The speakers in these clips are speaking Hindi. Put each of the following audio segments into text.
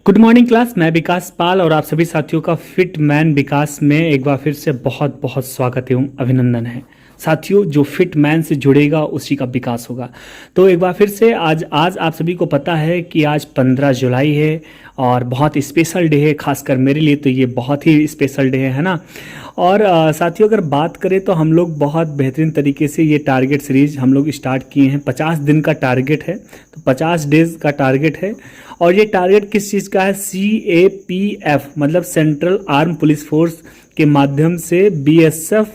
Good morning class. मैं विकास पाल और आप सभी साथियों का फिट मैन विकास में एक बार फिर से बहुत बहुत स्वागत एवं अभिनंदन है। साथियों, जो फिट मैन से जुड़ेगा उसी का विकास होगा। तो एक बार फिर से आज आप सभी को पता है कि आज 15 जुलाई है और बहुत स्पेशल डे है, खासकर मेरे लिए तो ये बहुत ही स्पेशल डे है ना। और साथियों, अगर बात करें तो हम लोग बहुत बेहतरीन तरीके से ये टारगेट सीरीज हम लोग स्टार्ट किए हैं। 50 दिन का टारगेट है, तो 50 डेज का टारगेट है। और ये टारगेट किस चीज़ का है? CAPF मतलब सेंट्रल आर्म पुलिस फोर्स के माध्यम से BSF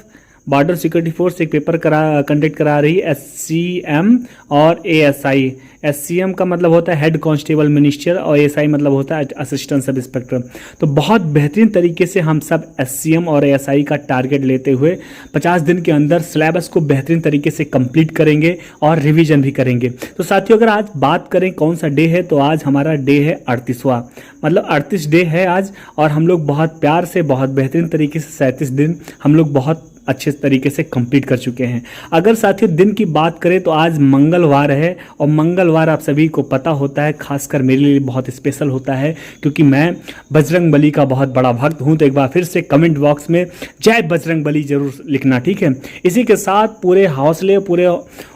बॉर्डर सिक्योरिटी फोर्स एक पेपर कंडक्ट करा रही है। SCM और ASI। SCM का मतलब होता है हेड कांस्टेबल मिनिस्टर और ASI मतलब होता है असिस्टेंट सब इंस्पेक्टर। तो बहुत बेहतरीन तरीके से हम सब SCM और ASI का टारगेट लेते हुए 50 दिन के अंदर सिलेबस को बेहतरीन तरीके से कंप्लीट करेंगे और रिवीजन भी करेंगे। तो साथियों, अगर आज बात करें कौन सा डे है, तो आज हमारा डे है 38वां, मतलब 38 डे है आज। और हम लोग बहुत प्यार से बहुत बेहतरीन तरीके से 37 दिन हम लोग बहुत अच्छे तरीके से कंप्लीट कर चुके हैं। अगर साथियों दिन की बात करें तो आज मंगलवार है, और मंगलवार आप सभी को पता होता है, खासकर मेरे लिए बहुत स्पेशल होता है क्योंकि मैं बजरंग बली का बहुत बड़ा भक्त हूं। तो एक बार फिर से कमेंट बॉक्स में जय बजरंग बली जरूर लिखना, ठीक है। इसी के साथ पूरे हौसले, पूरे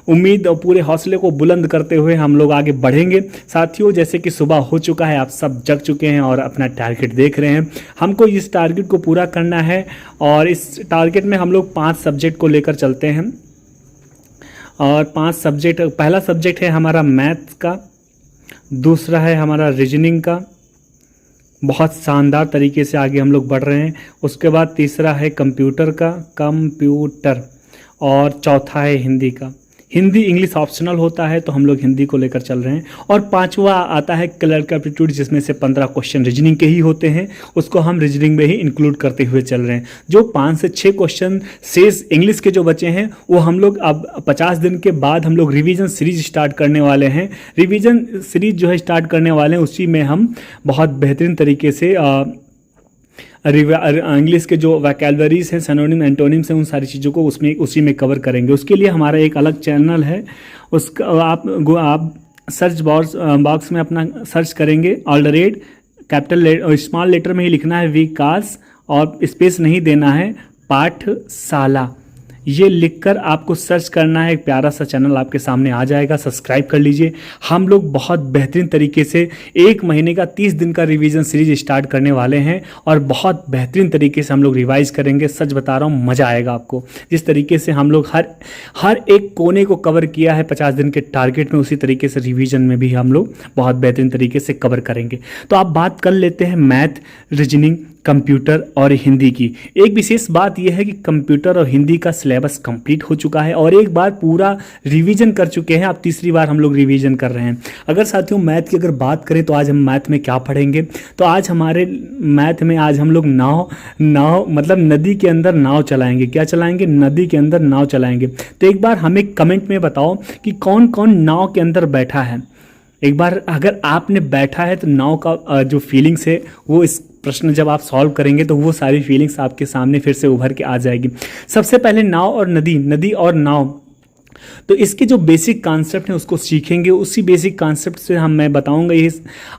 उम्मीद और पूरे हौसले को बुलंद करते हुए हम लोग आगे बढ़ेंगे। साथियों, जैसे कि सुबह हो चुका है, आप सब जग चुके हैं और अपना टारगेट देख रहे हैं। हमको इस टारगेट को पूरा करना है और इस टारगेट में हम लोग 5 सब्जेक्ट को लेकर चलते हैं। और 5 सब्जेक्ट, पहला सब्जेक्ट है हमारा मैथ्स का, दूसरा है हमारा रीजनिंग का, बहुत शानदार तरीके से आगे हम लोग बढ़ रहे हैं। उसके बाद तीसरा है कंप्यूटर का, कंप्यूटर, और चौथा है हिंदी का। हिंदी इंग्लिश ऑप्शनल होता है तो हम लोग हिंदी को लेकर चल रहे हैं। और 5वां आता है क्लर्क एप्टीट्यूड, जिसमें से 15 क्वेश्चन रीजनिंग के ही होते हैं, उसको हम रीजनिंग में ही इंक्लूड करते हुए चल रहे हैं। जो 5 से 6 क्वेश्चन शेष इंग्लिश के जो बचे हैं वो हम लोग अब 50 दिन के बाद हम लोग रिवीजन सीरीज स्टार्ट करने वाले हैं। रिवीजन सीरीज जो है स्टार्ट करने वाले हैं, उसी में हम बहुत बेहतरीन तरीके से इंग्लिश के जो वैकेलरीज हैं, सिनोनिम एंटोनिम्स हैं, उन सारी चीज़ों को उसी में कवर करेंगे। उसके लिए हमारा एक अलग चैनल है, उसका आप सर्च बॉक्स में अपना सर्च करेंगे ऑलरेडी, कैपिटल और स्मॉल लेटर में ही लिखना है विकास और स्पेस नहीं देना है, पाठशाला। ये लिखकर आपको सर्च करना है, एक प्यारा सा चैनल आपके सामने आ जाएगा, सब्सक्राइब कर लीजिए। हम लोग बहुत बेहतरीन तरीके से 1 महीने का 30 दिन का रिवीजन सीरीज स्टार्ट करने वाले हैं और बहुत बेहतरीन तरीके से हम लोग रिवाइज करेंगे। सच बता रहा हूँ, मज़ा आएगा आपको। जिस तरीके से हम लोग हर एक कोने को कवर किया है 50 दिन के टारगेट में, उसी तरीके से रिवीजन में भी हम लोग बहुत बेहतरीन तरीके से कवर करेंगे। तो आप बात कर लेते हैं मैथ, रीजनिंग, कंप्यूटर और हिंदी की। एक विशेष बात यह है कि कंप्यूटर और हिंदी का सिलेबस कंप्लीट हो चुका है और एक बार पूरा रिवीजन कर चुके हैं। अब तीसरी बार हम लोग रिवीजन कर रहे हैं। अगर साथियों मैथ की अगर बात करें तो आज हम मैथ में क्या पढ़ेंगे, तो आज हमारे मैथ में आज हम लोग नाव मतलब नदी के अंदर नाव चलाएंगे। क्या चलाएंगे? नदी के अंदर नाव चलाएंगे। तो एक बार हमें कमेंट में बताओ कि कौन कौन नाव के अंदर बैठा है। एक बार अगर आपने बैठा है तो नाव का जो फीलिंग्स है वो इस प्रश्न जब आप सॉल्व करेंगे तो वो सारी फीलिंग्स आपके सामने फिर से उभर के आ जाएगी। सबसे पहले नाव और नदी, नदी और नाव, तो इसके जो बेसिक कॉन्सेप्ट हैं उसको सीखेंगे। उसी बेसिक कॉन्सेप्ट से मैं बताऊंगा। ये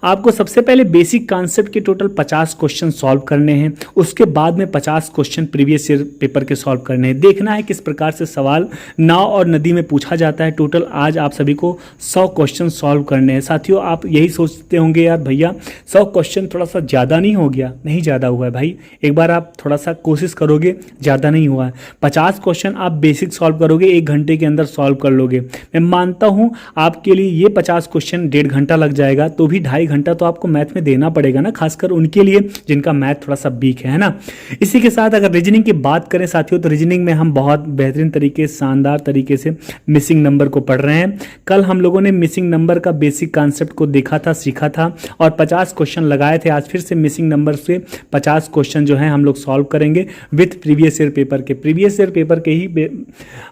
आपको सबसे पहले बेसिक कॉन्सेप्ट के टोटल 50 क्वेश्चन सॉल्व करने हैं। उसके बाद में 50 क्वेश्चन प्रीवियस ईयर पेपर के सॉल्व करने हैं। देखना है किस प्रकार से सवाल नाव और नदी में पूछा जाता है। टोटल आज आप सभी को 100 क्वेश्चन सॉल्व करने हैं। साथियों, आप यही सोचते होंगे यार भैया 100 क्वेश्चन थोड़ा सा ज़्यादा नहीं हो गया? नहीं ज़्यादा हुआ है भाई, एक बार आप थोड़ा सा कोशिश करोगे, ज़्यादा नहीं हुआ है। 50 क्वेश्चन आप बेसिक सॉल्व करोगे, 1 घंटे के अंदर सॉल्व कर लोगे। मैं मानता हूं आपके लिए ये 50 क्वेश्चन 1.5 घंटा लग जाएगा, तो भी 2.5 घंटा तो आपको मैथ में देना पड़ेगा ना, खासकर उनके लिए जिनका मैथ थोड़ा सा वीक है ना। इसी के साथ अगर रीजनिंग की बात करें साथियों, तो रीजनिंग में हम बहुत बेहतरीन तरीके, शानदार तरीके से मिसिंग नंबर को पढ़ रहे हैं। कल हम लोगों ने मिसिंग नंबर का बेसिक कॉन्सेप्ट को देखा था, सीखा था और 50 क्वेश्चन लगाए थे। आज फिर से मिसिंग नंबर से 50 क्वेश्चन जो है हम लोग सॉल्व करेंगे विथ प्रीवियस ईयर पेपर के। प्रीवियस ईयर पेपर के ही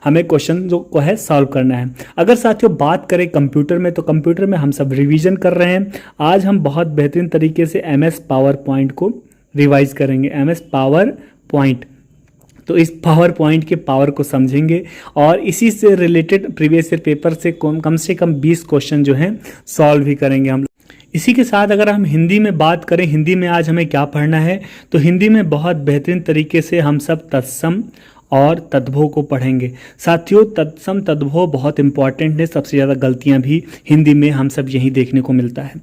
हमें क्वेश्चन जो को है सॉल्व करना है। अगर साथियों बात करें कंप्यूटर में, तो कंप्यूटर में हम सब रिवीजन कर रहे हैं। आज हम बहुत बेहतरीन तरीके से MS पावर पॉइंट को रिवाइज करेंगे। MS पावर पॉइंट, तो इस पावर पॉइंट के पावर को समझेंगे और इसी से रिलेटेड प्रीवियस ईयर पेपर से कम से कम 20 क्वेश्चन जो हैं सॉल्व भी करेंगे हम। इसी के साथ अगर हम हिंदी में बात करें, हिंदी में आज हमें क्या पढ़ना है, तो हिंदी में बहुत बेहतरीन तरीके से हम सब तत्सम और तद्भव को पढ़ेंगे। साथियों, तत्सम तद्भव बहुत इंपॉर्टेंट है, सबसे ज़्यादा गलतियां भी हिंदी में हम सब यही देखने को मिलता है।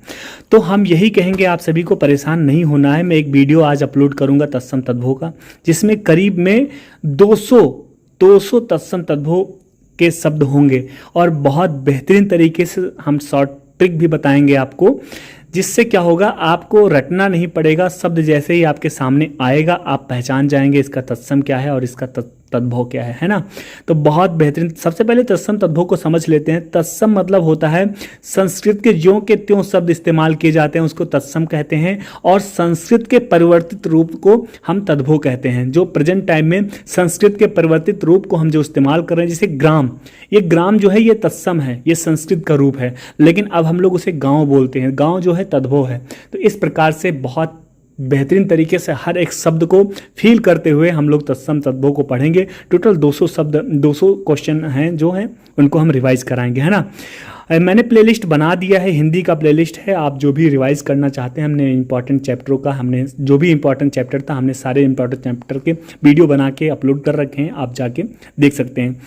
तो हम यही कहेंगे, आप सभी को परेशान नहीं होना है। मैं एक वीडियो आज अपलोड करूंगा तत्सम तद्भव का, जिसमें करीब में 200 तत्सम तद्भव के शब्द होंगे और बहुत बेहतरीन तरीके से हम शॉर्ट ट्रिक भी बताएंगे आपको, जिससे क्या होगा, आपको रटना नहीं पड़ेगा। शब्द जैसे ही आपके सामने आएगा आप पहचान जाएंगे इसका तत्सम क्या है और इसका तद्भव क्या है ना। तो बहुत बेहतरीन। सबसे पहले तत्सम तद्भव को समझ लेते हैं। तत्सम मतलब होता है संस्कृत के ज्यों के त्यों शब्द इस्तेमाल किए जाते हैं उसको तत्सम कहते हैं, और संस्कृत के परिवर्तित रूप को हम तद्भव कहते हैं। जो प्रेजेंट टाइम में संस्कृत के परिवर्तित रूप को हम जो इस्तेमाल कर रहे हैं, जैसे ग्राम, ये ग्राम जो है ये तत्सम है, ये संस्कृत का रूप है, लेकिन अब हम लोग उसे गाँव बोलते हैं। गाँव जो है तद्भव है। तो इस प्रकार से बहुत बेहतरीन तरीके से हर एक शब्द को फील करते हुए हम लोग तत्सम तद्भव को पढ़ेंगे। टोटल 200 शब्द, 200 क्वेश्चन हैं जो हैं उनको हम रिवाइज कराएंगे, है ना। मैंने प्लेलिस्ट बना दिया है, हिंदी का प्लेलिस्ट है। आप जो भी रिवाइज करना चाहते हैं, हमने इंपॉर्टेंट चैप्टरों का, हमने जो भी इंपॉर्टेंट चैप्टर था, हमने सारे इंपॉर्टेंट चैप्टर के वीडियो बना के अपलोड कर रखे हैं, आप जाके देख सकते हैं।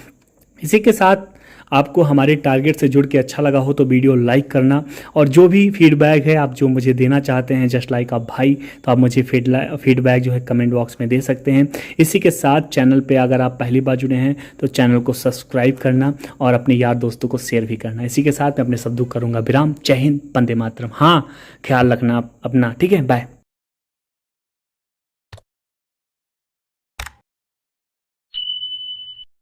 इसी के साथ आपको हमारे टारगेट से जुड़ के अच्छा लगा हो तो वीडियो लाइक करना, और जो भी फीडबैक है आप जो मुझे देना चाहते हैं जस्ट लाइक आप भाई, तो आप मुझे फीडबैक जो है कमेंट बॉक्स में दे सकते हैं। इसी के साथ चैनल पे अगर आप पहली बार जुड़े हैं तो चैनल को सब्सक्राइब करना और अपने यार दोस्तों को शेयर भी करना। इसी के साथ मैं अपने शब्दों करूँगा विराम। जय हिंद, वंदे मातरम। हाँ, ख्याल रखना अपना, ठीक है, बाय।